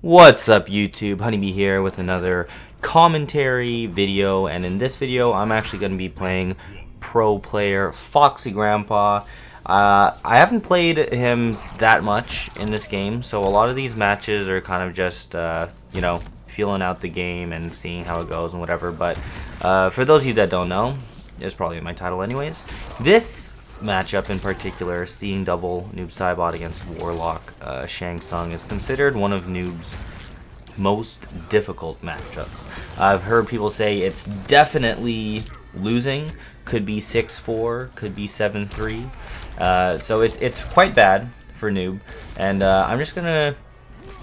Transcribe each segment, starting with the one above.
What's up YouTube, HoneyBee here with another commentary video, and in this video I'm actually going to be playing pro player Foxy Grandpa. I haven't played him that much in this game, so a lot of these matches are kind of just, you know, feeling out the game and seeing how it goes and whatever, but for those of you that don't know, it's probably in my title anyways, this matchup in particular, seeing double Noob Saibot against Warlock Shang Tsung, is considered one of Noob's most difficult matchups. I've heard people say it's definitely losing, could be 6-4, could be 7-3, so it's quite bad for Noob, and I'm just gonna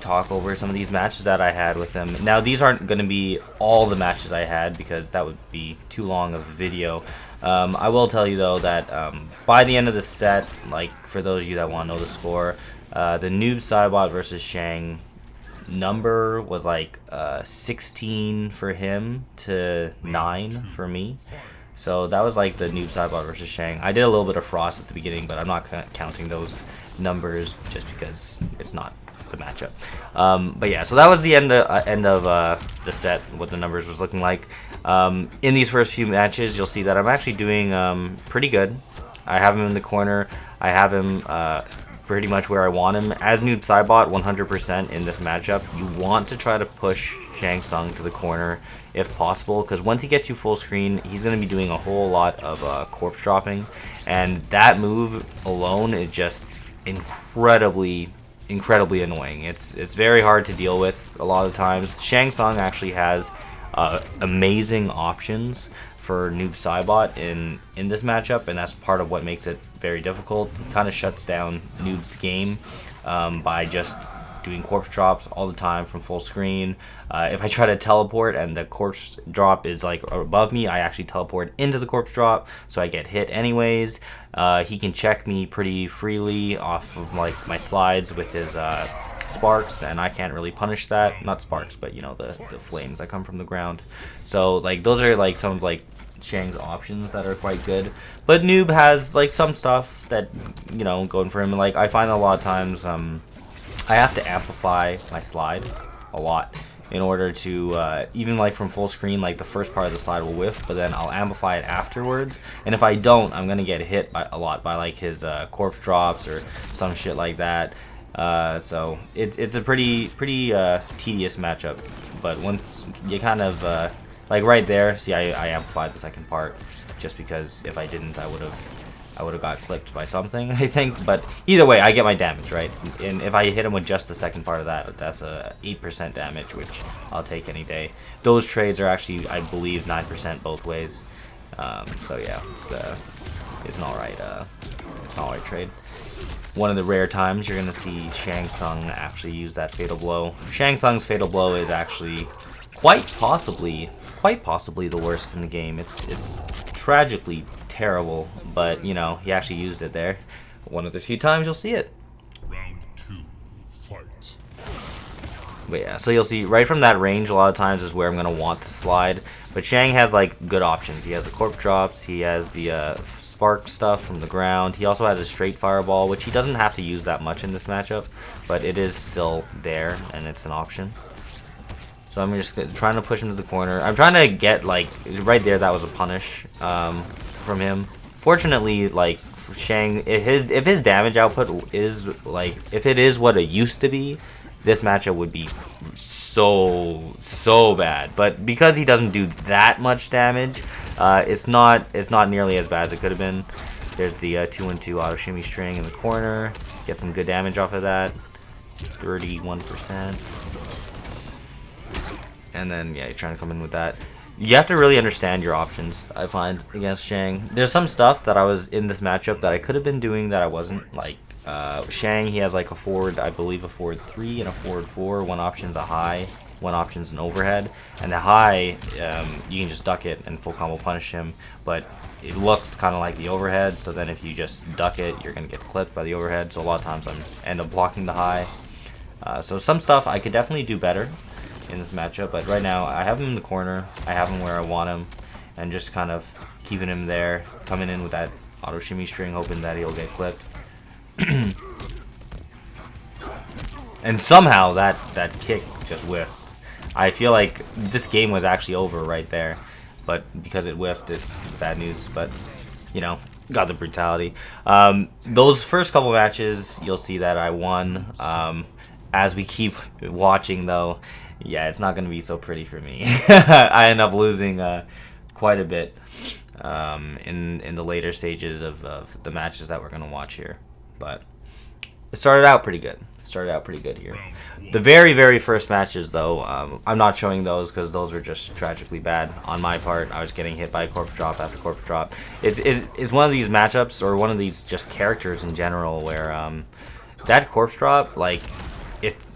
talk over some of these matches that I had with him. Now these aren't going to be all the matches I had because that would be too long of a video. I will tell you though that by the end of the set, like for those of you that want to know the score, the Noob Saibot versus Shang number was like 16 for him to 9 for me. So that was like the Noob Saibot versus Shang. I did a little bit of Frost at the beginning, but I'm not counting those numbers just because it's not the matchup. But yeah, so that was the end of the set, what the numbers was looking like. In these first few matches, you'll see that I'm actually doing pretty good. I have him in the corner. I have him pretty much where I want him. As Noob Saibot, 100% in this matchup, you want to try to push Shang Tsung to the corner if possible, because once he gets you full screen, he's going to be doing a whole lot of corpse dropping, and that move alone is just incredibly annoying. It's very hard to deal with a lot of times. Shang Tsung actually has amazing options for Noob Saibot in this matchup, and that's part of what makes it very difficult. He kind of shuts down Noob's game by just doing corpse drops all the time from full screen. If I try to teleport and the corpse drop is like above me, I actually teleport into the corpse drop, so I get hit anyways. He can check me pretty freely off of like my slides with his sparks, and I can't really punish that. Not sparks, but you know, the flames that come from the ground. So like those are like some of like Shang's options that are quite good. But Noob has like some stuff that, you know, going for him. Like I find a lot of times I have to amplify my slide a lot in order to, even like from full screen, like the first part of the slide will whiff, but then I'll amplify it afterwards. And if I don't, I'm going to get hit a lot by like his corpse drops or some shit like that. So it's a pretty tedious matchup. But once you kind of, like right there, see I amplified the second part just because if I didn't, I would have got clipped by something, I think. But either way, I get my damage, right? And if I hit him with just the second part of that, that's a 8% damage, which I'll take any day. Those trades are actually, I believe, 9% both ways. So yeah, it's an alright trade. One of the rare times you're gonna see Shang Tsung actually use that fatal blow. Shang Tsung's fatal blow is actually quite possibly the worst in the game. It's tragically terrible, but you know, he actually used it there. One of the few times you'll see it. Round 2, fight. But yeah, so you'll see right from that range a lot of times is where I'm gonna want to slide. But Shang has like good options. He has the corpse drops, he has the spark stuff from the ground, he also has a straight fireball, which he doesn't have to use that much in this matchup, but it is still there and it's an option. So I'm just trying to push him to the corner. I'm trying to get like right there, that was a punish from him. Fortunately, like Shang, if his damage output is like, if it is what it used to be, this matchup would be so bad. But because he doesn't do that much damage, it's not nearly as bad as it could have been. There's the 2-1-2 auto shimmy string in the corner. Get some good damage off of that. 31%. And then yeah, you're trying to come in with that. You have to really understand your options, I find, against Shang. There's some stuff that I was in this matchup that I could have been doing that I wasn't. Like Shang, he has like a forward, I believe a forward 3 and a forward 4. One option's a high, one option's an overhead. And the high, you can just duck it and full combo punish him. But it looks kind of like the overhead, so then if you just duck it, you're going to get clipped by the overhead. So a lot of times I end up blocking the high. So some stuff I could definitely do better in this matchup, but right now I have him in the corner, I have him where I want him, and just kind of keeping him there, coming in with that auto shimmy string, hoping that he'll get clipped. And somehow that kick just whiffed. I feel like this game was actually over right there, but because it whiffed, it's bad news. But you know, got the brutality. Those first couple matches, you'll see that I won. As we keep watching, though, yeah, it's not going to be so pretty for me. I end up losing quite a bit in the later stages of the matches that we're going to watch here. But it started out pretty good. Here. The very first matches, though, I'm not showing those because those were just tragically bad on my part. I was getting hit by corpse drop after corpse drop. It's one of these matchups, or one of these just characters in general, where that corpse drop, like,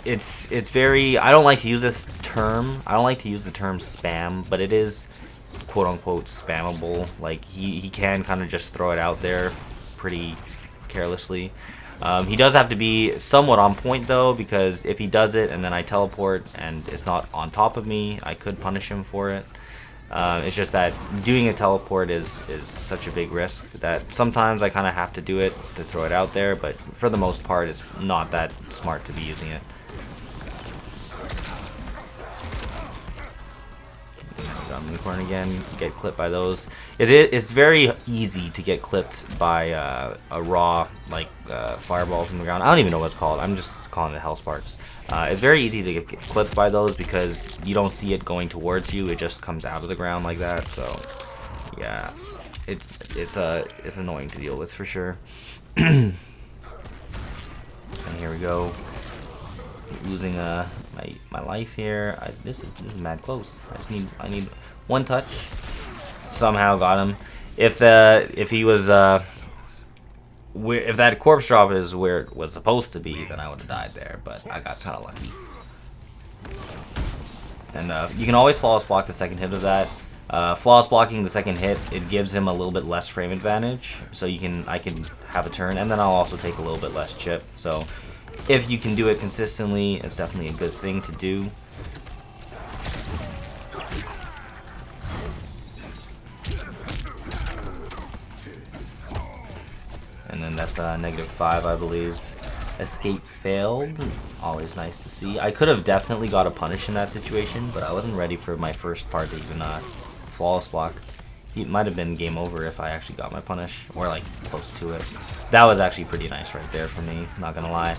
it's very, I don't like to use this term. I don't like to use the term spam, but it is quote unquote spammable. Like, he can kind of just throw it out there pretty carelessly. He does have to be somewhat on point, though, because if he does it and then I teleport and it's not on top of me, I could punish him for it. It's just that doing a teleport is such a big risk that sometimes I kind of have to do it to throw it out there, but for the most part, it's not that smart to be using it. Got him in the corner again. Get clipped by those. It's very easy to get clipped by a raw fireball from the ground. I don't even know what it's called. I'm just calling it hell sparks. It's very easy to get clipped by those because you don't see it going towards you. It just comes out of the ground like that. So yeah, it's annoying to deal with for sure. And here we go. Losing my life here. This is mad close. I need one touch. Somehow got him. If he was if that corpse drop is where it was supposed to be, then I would have died there. But I got kind of lucky. And you can always flawless block the second hit of that. Flawless blocking the second hit, it gives him a little bit less frame advantage. So I can have a turn, and then I'll also take a little bit less chip. So if you can do it consistently, it's definitely a good thing to do. And then that's -5, I believe. Escape failed. Always nice to see. I could have definitely got a punish in that situation, but I wasn't ready for my first part to even flawless block. It might have been game over if I actually got my punish, or like close to it. That was actually pretty nice right there for me, not gonna lie.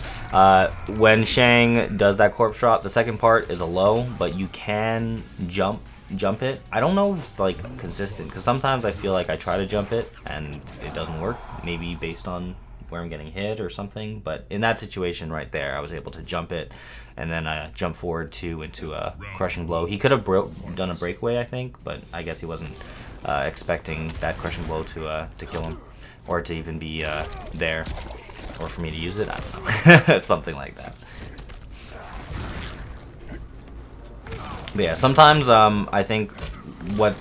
When Shang does that corpse drop, the second part is a low, but you can jump it. I don't know if it's like consistent, because sometimes I feel like I try to jump it and it doesn't work, maybe based on where I'm getting hit or something. But in that situation right there, I was able to jump it and then jump forward into a crushing blow. He could have done a breakaway, I think, but I guess he wasn't expecting that crushing blow to kill him, or to even be there, or for me to use it. I don't know. Something like that. But yeah, sometimes I think what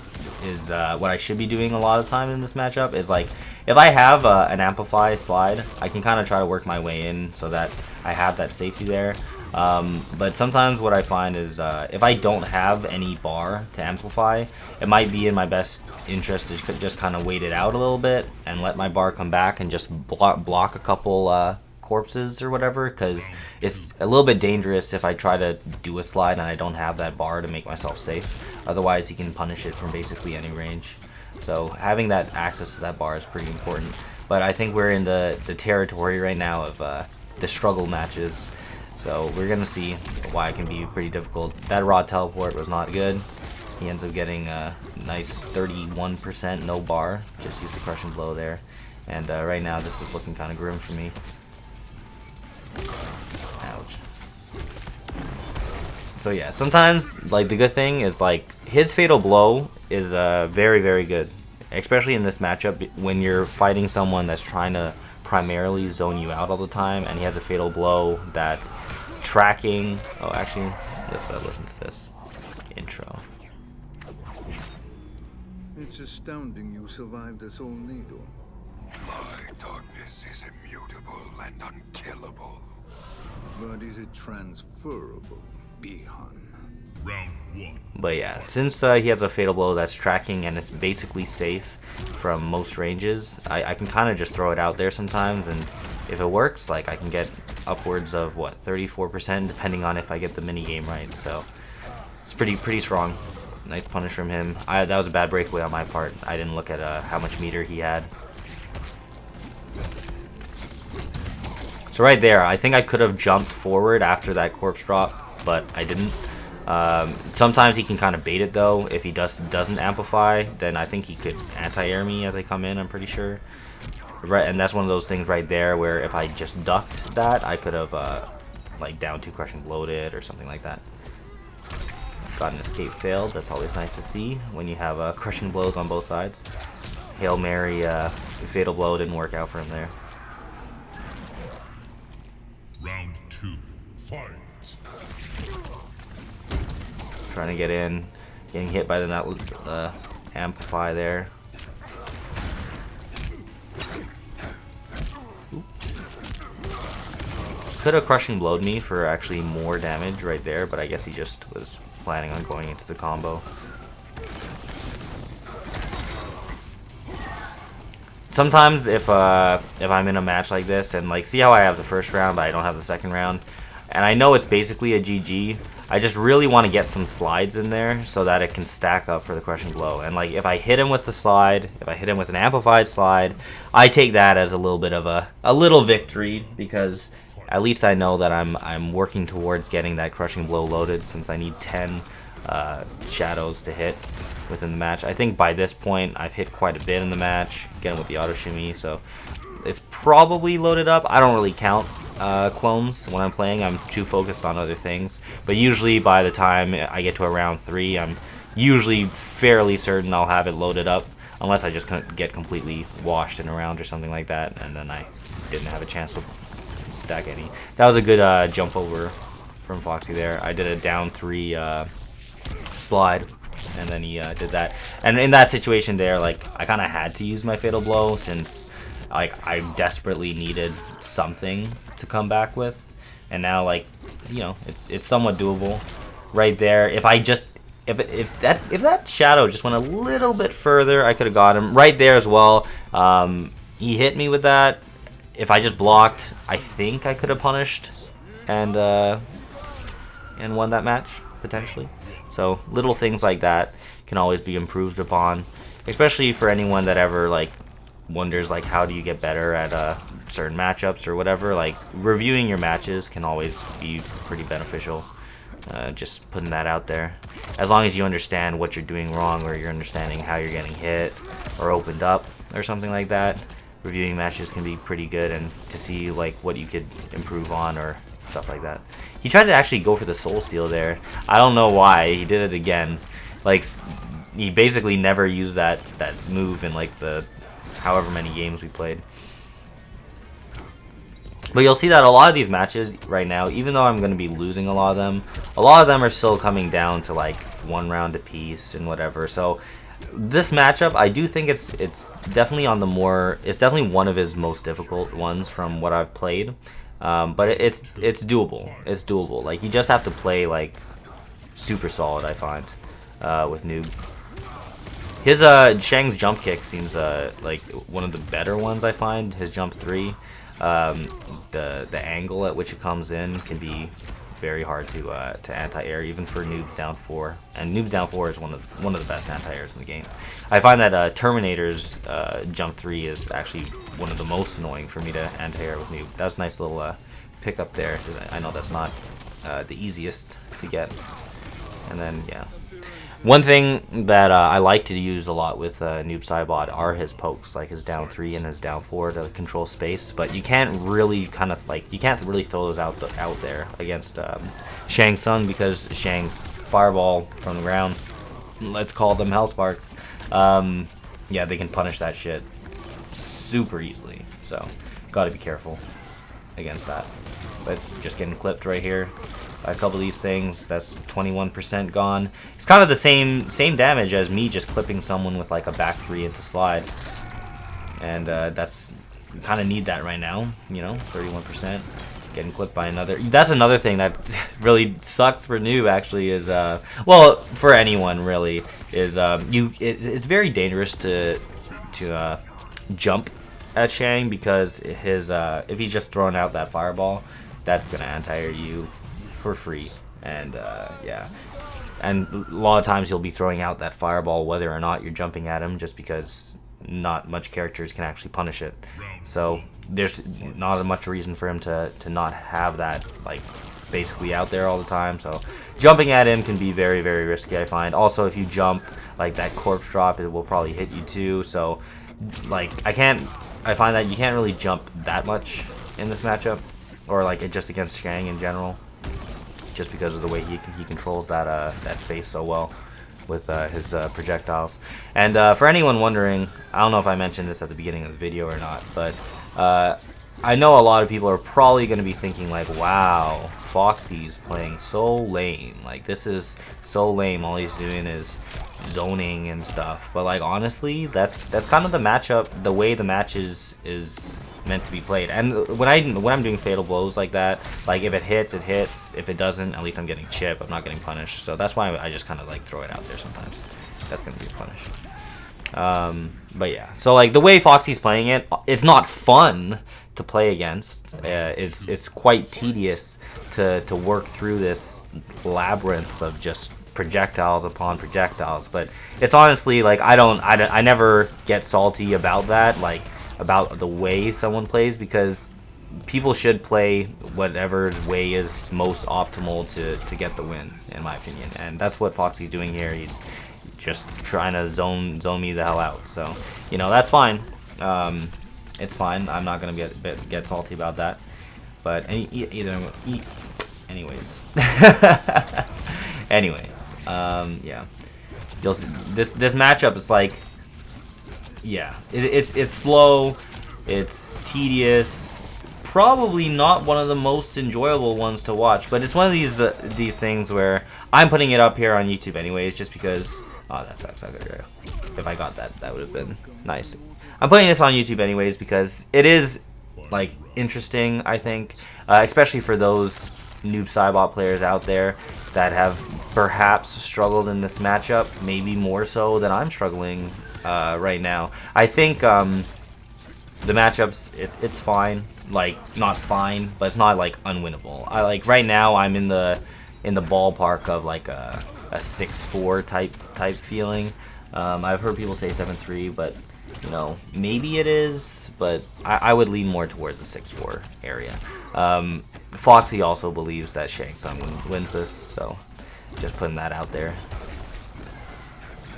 I should be doing a lot of time in this matchup is, like, if I have an amplify slide, I can kind of try to work my way in so that I have that safety there. But sometimes what I find is if I don't have any bar to amplify, it might be in my best interest to just kind of wait it out a little bit and let my bar come back and just block a couple corpses or whatever, because it's a little bit dangerous if I try to do a slide and I don't have that bar to make myself safe. Otherwise, he can punish it from basically any range. So having that access to that bar is pretty important. But I think we're in the territory right now of the struggle matches. So we're going to see why it can be pretty difficult. That raw teleport was not good. He ends up getting a nice 31% no bar. Just used the crushing blow there. And right now this is looking kind of grim for me. Ouch. So yeah, sometimes, like, the good thing is, like, his fatal blow is very, very good. Especially in this matchup when you're fighting someone that's trying to primarily zone you out all the time, and he has a fatal blow that's tracking. Oh, actually, let's listen to this intro. It's astounding you survived this whole needle. My darkness is immutable and unkillable. But is it transferable, Bihan? Round 1. But yeah, since he has a fatal blow that's tracking and it's basically safe from most ranges, I can kind of just throw it out there sometimes and if it works, like I can get upwards of what 34% depending on if I get the mini game right. So it's pretty strong. Nice punish from him. That was a bad breakaway on my part. I didn't look at how much meter he had. So right there, I think I could have jumped forward after that corpse drop, but I didn't. Sometimes he can kind of bait it though. If he doesn't amplify, then I think he could anti-air me as I come in, I'm pretty sure. Right, and that's one of those things right there where if I just ducked that, I could have like down 2 crushing bloated or something like that. Got an escape failed. That's always nice to see when you have crushing blows on both sides. Hail Mary, fatal blow didn't work out for him there. Round 2, fight. Trying to get in, getting hit by the amplify there. Could have crushing blowed me for actually more damage right there, but I guess he just was planning on going into the combo. Sometimes if I'm in a match like this and like see how I have the first round but I don't have the second round, and I know it's basically a GG, I just really want to get some slides in there so that it can stack up for the crushing blow. And like if I hit him with the slide, if I hit him with an amplified slide, I take that as a little bit of a little victory, because at least I know that I'm working towards getting that crushing blow loaded, since I need 10 shadows to hit within the match. I think by this point I've hit quite a bit in the match, again with the auto shimmy, so it's probably loaded up. I don't really count clones when I'm playing. I'm too focused on other things. But usually by the time I get to around 3, I'm usually fairly certain I'll have it loaded up, unless I just get completely washed in a round or something like that, and then I didn't have a chance to stack any. That was a good jump over from Foxy there. I did a down 3 slide, and then he did that. And in that situation there, like I kind of had to use my fatal blow, since like I desperately needed something to come back with, and now like, you know, it's somewhat doable right there. If I just if that shadow just went a little bit further, I could have got him right there as well. He hit me with that. If I just blocked, I think I could have punished and won that match potentially. So little things like that can always be improved upon, especially for anyone that ever like wonders like how do you get better at certain matchups or whatever. Like reviewing your matches can always be pretty beneficial. Just putting that out there. As long as you understand what you're doing wrong, or you're understanding how you're getting hit or opened up or something like that, reviewing matches can be pretty good, and to see like what you could improve on or stuff like that. He tried to actually go for the soul steal there. I don't know why he did it again. Like he basically never used that move in like the however many games we played. But you'll see that a lot of these matches right now, even though I'm going to be losing a lot of them are still coming down to like 1 round apiece and whatever. So this matchup, I do think it's definitely on the more, it's definitely one of his most difficult ones from what I've played. But it's doable. It's doable. Like you just have to play like super solid, I find, with Noob. His Shang's jump kick seems like one of the better ones, I find. His jump 3, the angle at which it comes in can be very hard to anti-air, even for Noob's down 4. And Noob's down 4 is one of the best anti-airs in the game. I find that Terminator's jump 3 is actually one of the most annoying for me to anti-air with Noob. That's a nice little pickup there. I know that's not the easiest to get. And then yeah. One thing that I like to use a lot with Noob Saibot are his pokes, like his down 3 and his down 4 to control space. But you can't really throw those out there against Shang Tsung, because Shang's fireball from the ground, let's call them hell sparks. Yeah, they can punish that shit super easily. So gotta be careful against that. But just getting clipped right here. A couple of these things, that's 21% gone. It's kind of the same damage as me just clipping someone with like a back 3 into slide, and that's, you kind of need that right now, you know. 31% getting clipped by another. That's another thing that really sucks for Noob actually, is well, for anyone really, is it's very dangerous to jump at Shang because his if he's just throwing out that fireball, that's gonna anti-air you for free. And yeah, and a lot of times he'll be throwing out that fireball whether or not you're jumping at him, just because not much characters can actually punish it. So there's not much reason for him to not have that like basically out there all the time. So jumping at him can be very, very risky, I find. Also, if you jump like that corpse drop, it will probably hit you too. So like I find that you can't really jump that much in this matchup, or like just against Shang in general, just because of the way he controls that that space so well with his projectiles. And for anyone wondering, I don't know if I mentioned this at the beginning of the video or not, but I know a lot of people are probably going to be thinking like, wow, Foxy's playing so lame. Like, this is so lame. All he's doing is zoning and stuff. But like, honestly, that's kind of the matchup, the way the match is meant to be played. And when I'm doing fatal blows like that, like if it hits, it hits. If it doesn't, at least I'm getting chip. I'm not getting punished. So that's why I just kind of like throw it out there sometimes. That's going to be punished. But yeah, so like the way Foxy's playing it, it's not fun to play against. It's quite tedious to work through this labyrinth of just projectiles upon projectiles. But it's honestly like I never get salty about that, like about the way someone plays, because people should play whatever way is most optimal to get the win, in my opinion. And that's what Foxy's doing here. He's just trying to zone me the hell out. So, you know, that's fine. It's fine. I'm not gonna get salty about that. But anyways, yeah. This matchup is like, yeah, it's slow, it's tedious, probably not one of the most enjoyable ones to watch. But it's one of these things where I'm putting it up here on YouTube anyways, just because. Oh, that sucks. If I got that, that would have been nice. I'm putting this on YouTube anyways because it is like interesting, I think, especially for those noob Cybot players out there that have perhaps struggled in this matchup, maybe more so than I'm struggling right now. I think the matchups, it's fine, like not fine, but it's not like unwinnable. I like right now I'm in the ballpark of like a 6-4 type feeling. I've heard people say 7-3, but you know, maybe it is, but I would lean more towards the 6-4 area. Foxy also believes that Shang Tsung wins this, so just putting that out there.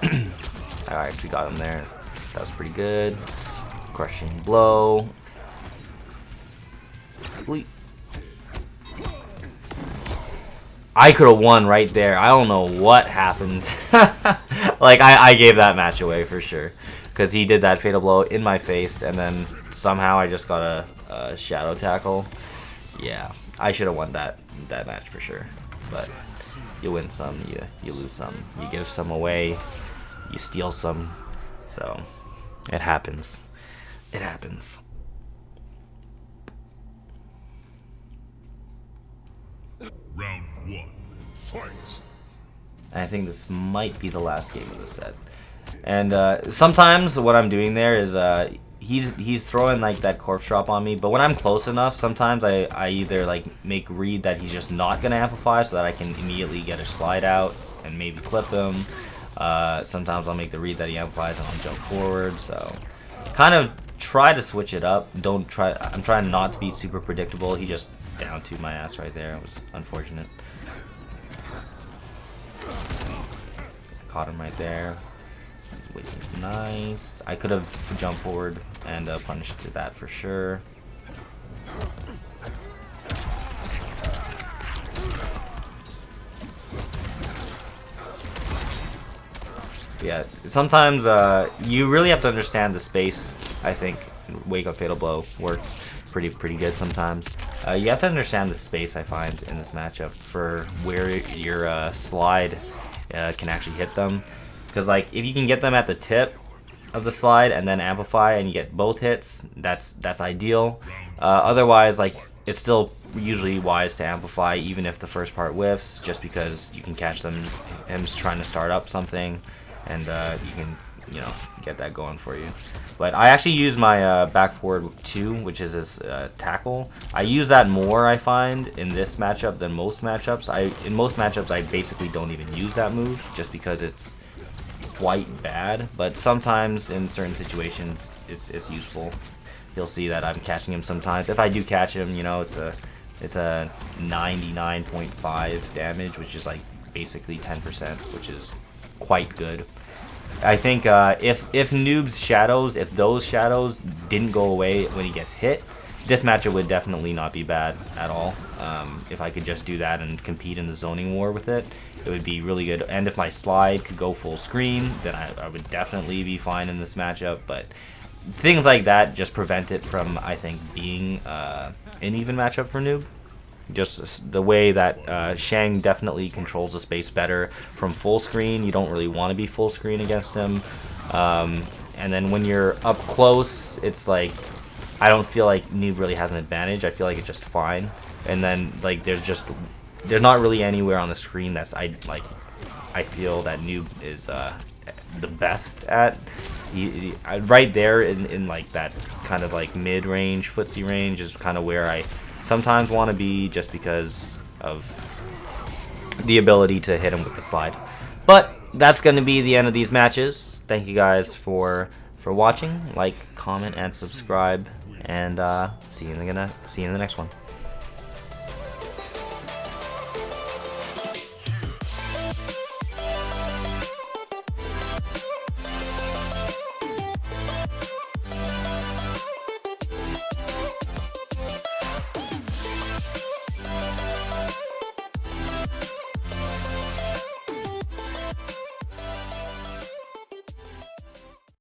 I actually got him there. That was pretty good. Crushing blow. Bleep. I could have won right there. I don't know what happened. Like, I gave that match away for sure. Because he did that fatal blow in my face, and then somehow I just got a shadow tackle. Yeah, I should have won that match for sure. But you win some, you lose some. You give some away, you steal some. So, it happens. It happens. Round 1. Fight. I think this might be the last game of the set. And sometimes what I'm doing there is he's throwing like that corpse drop on me, but when I'm close enough, sometimes I either like make read that he's just not gonna amplify so that I can immediately get a slide out and maybe clip him. Sometimes I'll make the read that he amplifies and I'll jump forward. So kind of try to switch it up. I'm trying not to be super predictable. He just down to my ass right there. It was unfortunate. Caught him right there. Nice. I could have jumped forward and punished that for sure. Yeah, sometimes you really have to understand the space. I think Wake Up Fatal Blow works pretty good sometimes. You have to understand the space, I find, in this matchup for where your slide can actually hit them. Because like if you can get them at the tip of the slide and then amplify and you get both hits, that's ideal. Otherwise, like it's still usually wise to amplify even if the first part whiffs, just because you can catch them him trying to start up something, and you can you know, get that going for you. But I actually use my back forward 2, which is his tackle. I use that more, I find, in this matchup than most matchups. In most matchups, I basically don't even use that move, just because it's quite bad. But sometimes, in certain situations, it's useful. You'll see that I'm catching him sometimes. If I do catch him, you know, it's a 99.5 damage, which is like basically 10%, which is quite good. I think if Noob's shadows, if those shadows didn't go away when he gets hit, this matchup would definitely not be bad at all. If I could just do that and compete in the zoning war with it, it would be really good. And if my slide could go full screen, then I would definitely be fine in this matchup. But things like that just prevent it from, I think, being an even matchup for Noob. Just the way that Shang definitely controls the space better from full screen. You don't really want to be full screen against him. And then when you're up close, it's like, I don't feel like Noob really has an advantage. I feel like it's just fine. And then like there's not really anywhere on the screen that's I feel that Noob is the best at. Right there in like that kind of like mid-range, footsie range is kind of where I sometimes want to be, just because of the ability to hit him with the slide. But that's going to be the end of these matches. Thank you guys for watching. Like, comment, and subscribe, and see you in the next one.